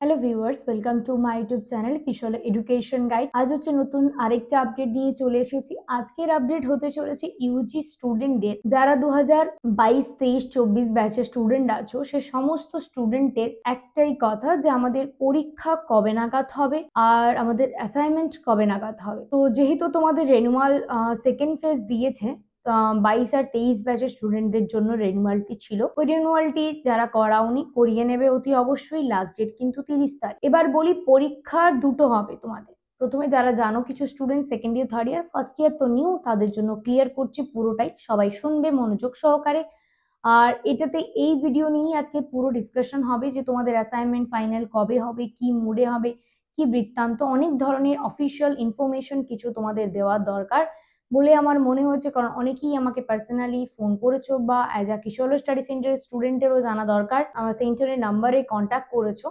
Hello viewers, welcome to my YouTube channel Kishore education guide. আজ হচ্ছে নতুন আরেকটা আপডেট নিয়ে চলে এসেছি। আজকের আপডেট হতে চলেছে ইউজি স্টুডেন্টদের, যারা 2022-23-24 ব্যাচের স্টুডেন্ট আছো, সে সমস্ত স্টুডেন্টের একটাই কথা যে আমাদের পরীক্ষা কবে নাগাদ হবে আর আমাদের অ্যাসাইনমেন্ট কবে নাগাদ হবে। তো যেহেতু তোমাদের রেনুয়াল সেকেন্ড ফেজ দিয়েছে, 22 আর 23 ব্যাচের স্টুডেন্টদের জন্য রেনুয়ালটি ছিল। ওই রেনুয়ালটি যারা করাওনি করিয়ে নেবে অতি অবশ্যই। লাস্ট ডেট কিন্তু 30 তারিখ। এবার বলি, পরীক্ষার দুটো হবে তোমাদের। প্রথমে যারা জানো কিছু student second year third year first year তো নিউ, তাদের জন্য ক্লিয়ার করছি পুরোটাই, সবাই শুনবে মনোযোগ সহকারে। আর এটাতে এই ভিডিও নিয়েই আজকে পুরো ডিসকাশন হবে যে তোমাদের অ্যাসাইনমেন্ট ফাইনাল কবে হবে, কি মুডে হবে, কি বৃত্তান্ত, অনেক ধরনের অফিসিয়াল ইনফরমেশন কিছু তোমাদের দেওয়ার দরকার বলে আমার মনে হচ্ছে। কারণ অনেকেই আমাকে পার্সোনালি ফোন করেছো বা অ্যাজ আ কিশোর স্টাডি সেন্টারের স্টুডেন্টেরও জানা দরকার, আমার সেন্টারের নাম্বারে কন্ট্যাক্ট করেছো,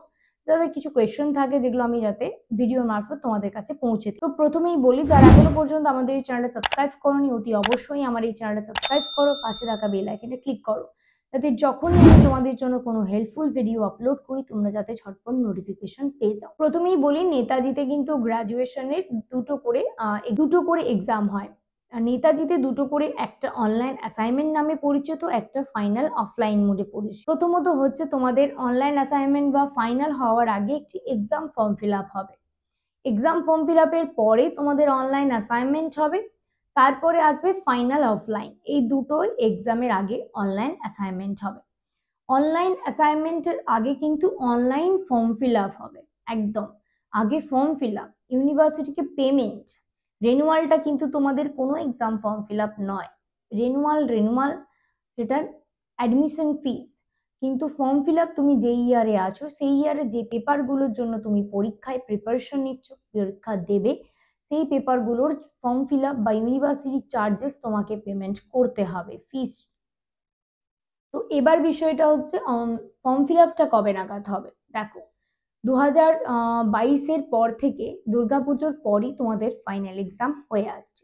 যাদের কিছু কোয়েশ্চেন থাকে যেগুলো আমি যাতে ভিডিওর মারফত তোমাদের কাছে পৌঁছে দিই। তো প্রথমেই বলি, যারা এখনো পর্যন্ত আমাদের এই চ্যানেলটা সাবস্ক্রাইব করোনি, অতি অবশ্যই আমার এই চ্যানেলটা সাবস্ক্রাইব করো, পাশে থাকা বেল আইকনে ক্লিক করো, যাতে যখনই আমি তোমাদের জন্য কোনো হেল্পফুল ভিডিও আপলোড করি তোমরা যাতে ঝটপট নোটিফিকেশন পেয়ে যাও। প্রথমেই বলি, নেতাজিতে কিন্তু গ্রাজুয়েশনের দুটো করে এক্সাম হয়। আর নেতাজিতে দুটো করে, একটা অনলাইন অ্যাসাইনমেন্ট নামে পরিচিত, একটা ফাইনাল অফলাইন মোডে পরিচিত। প্রথমত হচ্ছে তোমাদের অনলাইন অ্যাসাইনমেন্ট বা ফাইনাল হওয়ার আগে একটি এক্সাম ফর্ম ফিল আপ হবে। এক্সাম ফর্ম ফিল আপের পরে তোমাদের অনলাইন অ্যাসাইনমেন্ট হবে, তারপরে আসবে ফাইনাল অফলাইন। এই দুটোই এক্সামের আগে অনলাইন অ্যাসাইনমেন্ট হবে। অনলাইন অ্যাসাইনমেন্টের আগে কিন্তু অনলাইন ফর্ম ফিল আপ হবে। একদম আগে ফর্ম ফিল আপ, ইউনিভার্সিটিকে পেমেন্ট। রেনুয়ালটা কিন্তু তোমাদের কোনো এক্সাম ফর্ম ফিল আপ নয়। রেনুয়াল সেটার অ্যাডমিশন ফিস। কিন্তু ফর্ম ফিল আপ তুমি যেই ইয়ারে আছো সেই ইয়ারে যে পেপারগুলোর জন্য তুমি পরীক্ষায় প্রিপারেশন নিচ্ছ, পরীক্ষা দেবে, সেই পেপারগুলোর ফর্ম ফিল আপ বা ইউনিভার্সিটি চার্জেস তোমাকে পেমেন্ট করতে হবে, ফিস। তো এবার বিষয়টা হচ্ছে ফর্ম ফিল আপটা কবে নাগাদ হবে। দেখো, 2022-এর পর থেকে দুর্গাপুজোর পরই তোমাদের ফাইনাল এক্সাম হয়ে আসছে।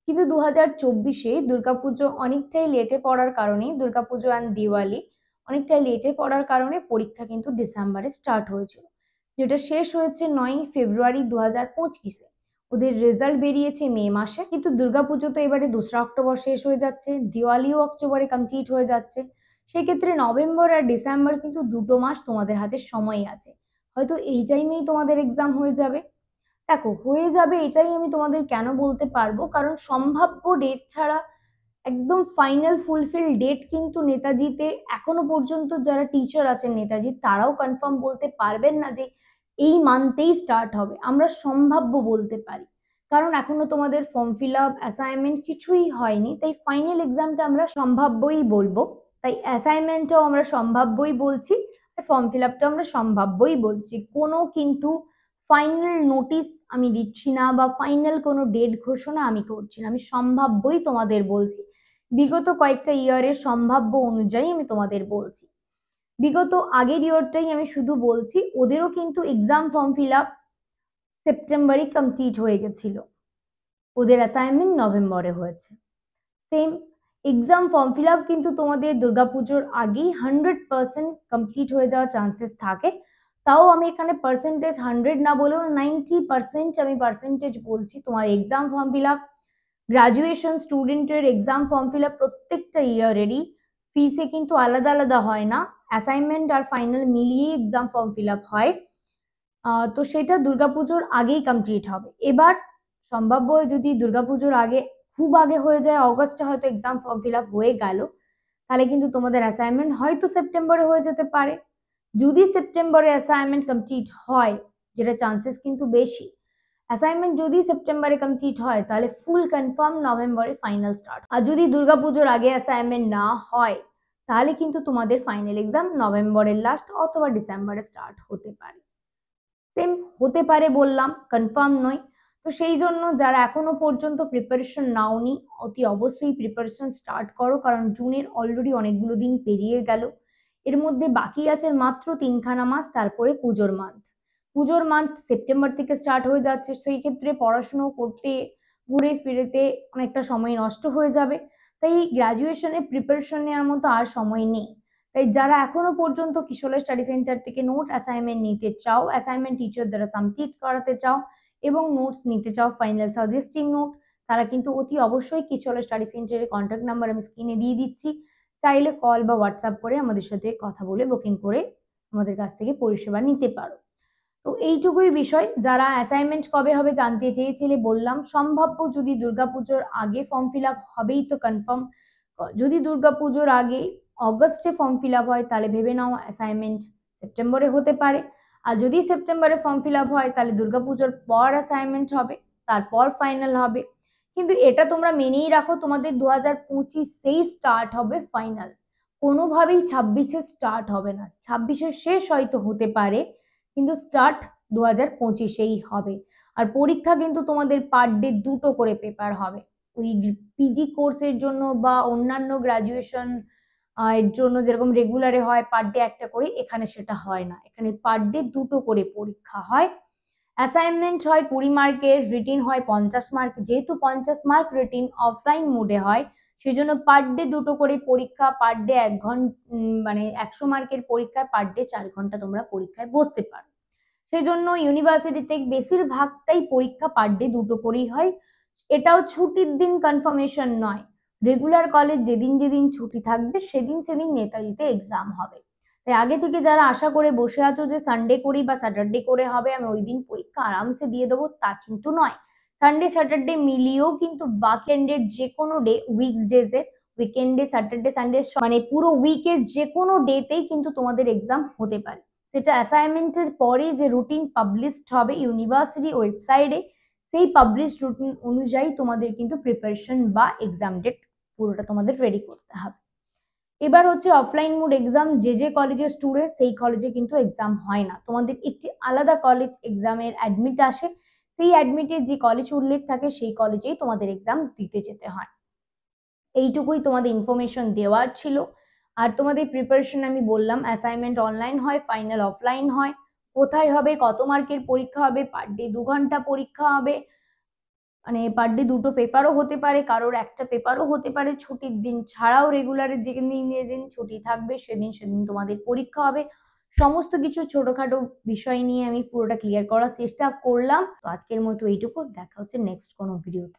কিন্তু 2024-এ দুর্গাপুজো অনেকটাই লেটে পড়ার কারণে, দুর্গাপুজো অ্যান্ড দিওয়ালি অনেকটাই লেটে পড়ার কারণে পরীক্ষা কিন্তু ডিসেম্বরে স্টার্ট হয়েছিল, যেটা শেষ হয়েছে 9 ফেব্রুয়ারি 2025-এ। ওদের রেজাল্ট বেরিয়েছে মে মাসে। কিন্তু দুর্গাপুজো তো এবারে 2রা অক্টোবর শেষ হয়ে যাচ্ছে, দিওয়ালিও অক্টোবরে কমপ্লিট হয়ে যাচ্ছে। সেক্ষেত্রে নভেম্বর আর ডিসেম্বর কিন্তু দুটো মাস তোমাদের হাতে সময় আছে। হয়তো এই টাইমেই তোমাদের এক্সাম হয়ে যাবে। দেখো, হয়ে যাবে এটাই আমি তোমাদের কেন বলতে পারবো, কারণ সম্ভাব্য ডেট ছাড়া একদম ফাইনাল ফুলফিল ডেট কিন্তু নেতাজিতে এখনো পর্যন্ত যারা টিচার আছেন নেতাজি, তারাও কনফার্ম বলতে পারবেন না যে এই মান্থেই স্টার্ট হবে। আমরা সম্ভাব্য বলতে পারি, কারণ এখনো তোমাদের ফর্ম ফিল আপ অ্যাসাইনমেন্ট কিছুই হয়নি। তাই ফাইনাল এক্সামটা আমরা সম্ভাব্যই বলবো, তাই অ্যাসাইনমেন্টটাও আমরা সম্ভাব্যই বলছি, আর ফর্ম ফিল আপটা আমরা সম্ভাব্যই বলছি। কোনো কিন্তু ফাইনাল নোটিস আমি দিচ্ছি না বা ফাইনাল কোনো ডেট ঘোষণা আমি করছি না, আমি সম্ভাব্যই তোমাদের বলছি। বিগত কয়েকটা ইয়ারের সম্ভাব্য অনুযায়ী আমি তোমাদের বলছি। বিগত আগের ইয়ারটাই আমি শুধু বলছি, ওদেরও কিন্তু এক্সাম ফর্ম ফিল আপ সেপ্টেম্বরে কমপ্লিট হয়ে গেছিল, ওদের অ্যাসাইনমেন্ট নভেম্বরে হয়েছে। Same exam form fill up কিন্তু তোমাদের দুর্গাপুজোর আগেই 100% কমপ্লিট হয়ে যাওয়ার চান্সেস থাকে। তাও আমি এখানে পার্সেন্টেজ 100 না বলেও 90% আমি পার্সেন্টেজ বলছি। তোমার exam form fill up, graduation স্টুডেন্টের এক্সাম ফর্ম ফিল আপ প্রত্যেকটা ইয়ারেরই ফিসে কিন্তু আলাদা আলাদা হয় না, অ্যাসাইনমেন্ট আর ফাইনাল মিলিয়ে এক্সাম ফর্ম ফিল আপ হয়। তো সেটা দুর্গাপুজোর আগেই কমপ্লিট হবে। এবার সম্ভাব্য যদি দুর্গাপুজোর আগে, খুব আগে হয়ে যায়, অগস্টে হয়তো এক্সাম ফর্ম ফিল আপ হয়ে গেল, তাহলে কিন্তু তোমাদের অ্যাসাইনমেন্ট হয়তো সেপ্টেম্বরে হয়ে যেতে পারে। যদি সেপ্টেম্বরে অ্যাসাইনমেন্ট কমপ্লিট হয়, যেটা চান্সেস কিন্তু বেশি, অ্যাসাইনমেন্ট যদি সেপ্টেম্বরে কমপ্লিট হয় তাহলে ফুল কনফার্ম নভেম্বরে ফাইনাল স্টার্ট। আর যদি দুর্গাপুজোর আগে অ্যাসাইনমেন্ট না হয় তাহলে কিন্তু তোমাদের ফাইনাল এক্সাম নভেম্বরের লাস্ট অথবা ডিসেম্বরে স্টার্ট হতে পারে। সেম হতে পারে বললাম, কনফার্ম নয়। তো সেই জন্য যারা এখনো পর্যন্ত প্রিপারেশন নাওনি, অতি অবশ্যই প্রিপারেশন স্টার্ট করো, কারণ জুনের অলরেডি অনেকগুলো দিন পেরিয়ে গেল। এর মধ্যে বাকি আছে মাত্র 3খানা মাস, তারপরে পুজোর মান্থ। পুজোর মান্থ সেপ্টেম্বর থেকে স্টার্ট হয়ে যাচ্ছে, সেই ক্ষেত্রে পড়াশুনো করতে, ঘুরে ফিরেতে অনেকটা সময় নষ্ট হয়ে যাবে। তাই গ্রাজুয়েশনে প্রিপারেশন নেওয়ার মতো আর সময় নেই। তাই যারা এখনো পর্যন্ত কিশোর স্টাডি সেন্টার থেকে নোট অ্যাসাইনমেন্ট নিতে চাও, অ্যাসাইনমেন্ট টিচার দ্বারা সাবমিট করাতে চাও এবং নোটস নিতে চাও ফাইনাল সাজেস্টিং নোট, তারা কিন্তু অতি অবশ্যই কিশোর স্টাডি সেন্টারের কন্ট্যাক্ট নাম্বার আমি স্ক্রিনে দিয়ে দিচ্ছি, চাইলে কল বা হোয়াটসঅ্যাপ করে আমাদের সাথে কথা বলে বুকিং করে আমাদের কাছ থেকে পরিষেবা নিতে পারো। তো এইটুকুই বিষয়। যারা অ্যাসাইনমেন্ট কবে হবে জানতে চেয়েছিলে, বললাম সম্ভাব্য যদি দুর্গাপুজোর আগে ফর্ম ফিল আপ হবেই তো কনফার্ম। যদি দুর্গাপুজোর আগে অগস্টে ফর্ম ফিল আপ হয় তাহলে ভেবে নাও অ্যাসাইনমেন্ট সেপ্টেম্বরে হতে পারে, আর যদি সেপ্টেম্বরে ফর্ম ফিল আপ হয় তাহলে দুর্গাপুজোর পর অ্যাসাইনমেন্ট হবে, তারপর ফাইনাল হবে। কিন্তু এটা তোমরা মেনেই রাখো তোমাদের 2025-এই স্টার্ট হবে ফাইনাল, কোনোভাবেই 26-এ স্টার্ট হবে না। 26-এ শেষ হয়তো হতে পারে, কিন্তু স্টার্ট 2025-এই হবে। আর পরীক্ষা কিন্তু তোমাদের পার ডে 2টো করে পেপার হবে। ওই পিজি কোর্সের জন্য বা অন্যান্য গ্রাজুয়েশন এর জন্য যেরকম রেগুলারে হয় পার ডে একটা করে, এখানে সেটা হয় না, এখানে পার ডে 2টো করে পরীক্ষা হয়। অ্যাসাইনমেন্ট হয় 20 মার্কের, রিটিন হয় 50 মার্ক। যেহেতু 50 মার্ক রিটিন অফলাইন মোডে হয়, সেই জন্য পার ডে 2টো করে পরীক্ষা, পার ডে 1 ঘন্টা, মানে 100 মার্কের পরীক্ষায় পার ডে 4 ঘন্টা তোমরা পরীক্ষায় বসতে পারো। সেই জন্য ইউনিভার্সিটিতে বেশিরভাগটাই পরীক্ষা পার ডে 2টো করেই হয়। এটাও ছুটির দিন কনফার্মেশন নয়, রেগুলার কলেজ যেদিন যেদিন ছুটি থাকবে সেদিন সেদিন নেতাজিতে এক্সাম হবে। তাই আগে থেকে যারা আশা করে বসে আছো যে সানডে করি বা স্যাটারডে করে হবে, আমি ওই দিন পরীক্ষা আরামসে দিয়ে দেবো, তা কিন্তু নয়। সানডে স্যাটারডে মিলিয়েও কিন্তু বাকেন্ডের যে কোনো ডে, উইকডেজে, উইকেন্ডে, স্যাটারডে, সানডে, মানে পুরো উইকের যে কোনো ডেতেই কিন্তু তোমাদের এক্সাম হতে পারে। সেটা অ্যাসাইনমেন্টের পরে যে রুটিন পাবলিশড হবে ইউনিভার্সিটি ওয়েবসাইটে, সেই পাবলিশ রুটিন অনুযায়ী তোমাদের কিন্তু প্রিপারেশন বা এক্সাম ডেট পুরোটা তোমাদের রেডি করতে হবে। এবার হচ্ছে অফলাইন মোড এক্সাম, যে যে কলেজের স্টুডেন্ট সেই কলেজে কিন্তু এক্সাম হয় না, তোমাদের একটি আলাদা কলেজ এক্সামের অ্যাডমিট আসে, সেই অ্যাডমিটে যে কলেজ উল্লেখ থাকে সেই কলেজেই তোমাদের এক্সাম দিতে যেতে হয়। এইটুকুই তোমাদের ইনফরমেশন দেওয়ার ছিল। আর তোমাদের প্রিপারেশন আমি বললাম, অ্যাসাইনমেন্ট অনলাইন হয়, ফাইনাল অফলাইন হয়। কোথায় হবে, কত মার্কের পরীক্ষা হবে, পার ডে 2 ঘন্টা পরীক্ষা হবে, মানে পার ডে 2টো পেপারও হতে পারে, কারোর একটা পেপারও হতে পারে। ছুটির দিন ছাড়াও রেগুলারের যেদিন ছুটি থাকবে সেদিন সেদিন তোমাদের পরীক্ষা হবে। সমস্ত কিছু ছোটখাটো বিষয় নিয়ে আমি পুরোটা ক্লিয়ার করার চেষ্টা করলাম। তো আজকের মতো এইটুকু, দেখা হচ্ছে নেক্সট কোনো ভিডিওতে।